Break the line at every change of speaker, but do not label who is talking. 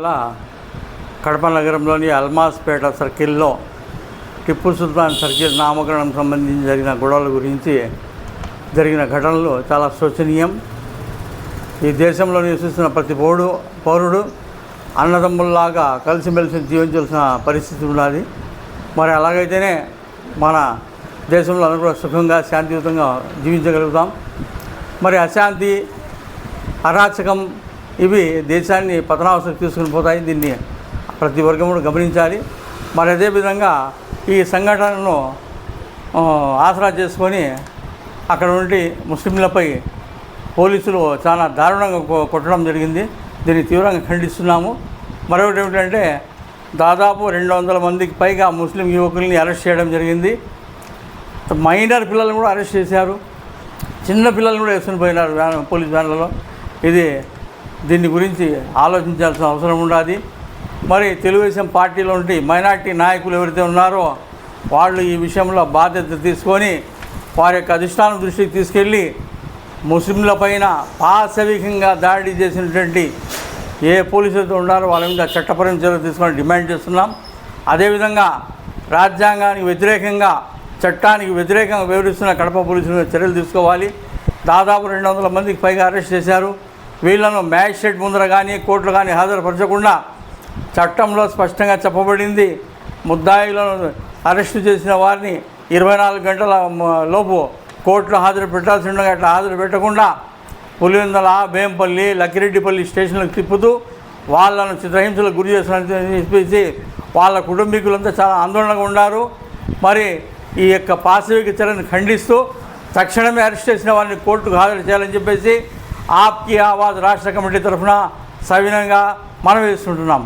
ఇటీవల కడప నగరంలోని అల్మాస్పేట సర్కిల్లో టిప్పు సుల్తాన్ సర్కిల్ నామకరణం సంబంధించి జరిగిన గొడవల గురించి జరిగిన ఘటనలు చాలా శోచనీయం. ఈ దేశంలో నివసిస్తున్న ప్రతి పౌరుడు అన్నదమ్ముల్లాగా కలిసిమెలిసి జీవించాల్సిన పరిస్థితి ఉన్నది. మరి అలాగైతేనే మన దేశంలో అందరూ కూడా సుఖంగా శాంతియుతంగా జీవించగలుగుతాం. మరి అశాంతి, అరాచకం ఇవి దేశాన్ని పతనావస్థకు తీసుకుని పోతాయి. దీన్ని ప్రతి వర్గం కూడా గమనించాలి. మరి అదేవిధంగా ఈ సంఘటనను ఆసరా చేసుకొని అక్కడ నుండి ముస్లింలపై పోలీసులు చాలా దారుణంగా కొట్టడం జరిగింది. దీన్ని తీవ్రంగా ఖండిస్తున్నాము. మరొకటి ఏమిటంటే దాదాపు 200 మందికి పైగా ముస్లిం యువకుల్ని అరెస్ట్ చేయడం జరిగింది. మైనర్ పిల్లలను కూడా అరెస్ట్ చేశారు. చిన్న పిల్లలను కూడా వేసుకుని పోయినారు పోలీస్ వ్యాన్లలో. దీన్ని గురించి ఆలోచించాల్సిన అవసరం ఉన్నది. మరి తెలుగుదేశం పార్టీలో ఉండి మైనార్టీ నాయకులు ఎవరైతే ఉన్నారో వాళ్ళు ఈ విషయంలో బాధ్యత తీసుకొని వారి యొక్క అధిష్టానం దృష్టికి తీసుకెళ్ళి ముస్లింల పైన పాశవికంగా దాడి చేసినటువంటి ఏ పోలీసులతో ఉన్నారో వాళ్ళ మీద చట్టపరమైన చర్యలు తీసుకొని డిమాండ్ చేస్తున్నాం. అదేవిధంగా రాజ్యాంగానికి వ్యతిరేకంగా, చట్టానికి వ్యతిరేకంగా వివరిస్తున్న కడప పోలీసుల మీద చర్యలు తీసుకోవాలి. దాదాపు 200 మందికి పైగా అరెస్ట్ చేశారు. వీళ్లను మ్యాజిస్ట్రేట్ ముందర కానీ కోర్టులు కానీ హాజరుపరచకుండా చట్టంలో స్పష్టంగా చెప్పబడింది. ముద్దాయిలను అరెస్టు చేసిన వారిని 24 గంటల లోపు కోర్టులో హాజరు పెట్టాల్సి ఉండగా అట్లా హాజరు పెట్టకుండా పులివెందుల, బేంపల్లి, లక్కిరెడ్డిపల్లి స్టేషన్లకు తిప్పుతూ వాళ్ళను చిత్రహింసలకు గురి చేస్తున్నని చెప్పేసి వాళ్ళ కుటుంబీకులంతా చాలా ఆందోళనగా ఉన్నారు. మరి ఈ యొక్క పాశవిక చర్యను ఖండిస్తూ తక్షణమే అరెస్ట్ చేసిన వారిని కోర్టుకు హాజరు చేయాలని చెప్పేసి ఆప్కి ఆవాజ్ రాష్ట్ర కమిటీ తరఫున సవినంగా మనవి చేస్తుంటున్నాం.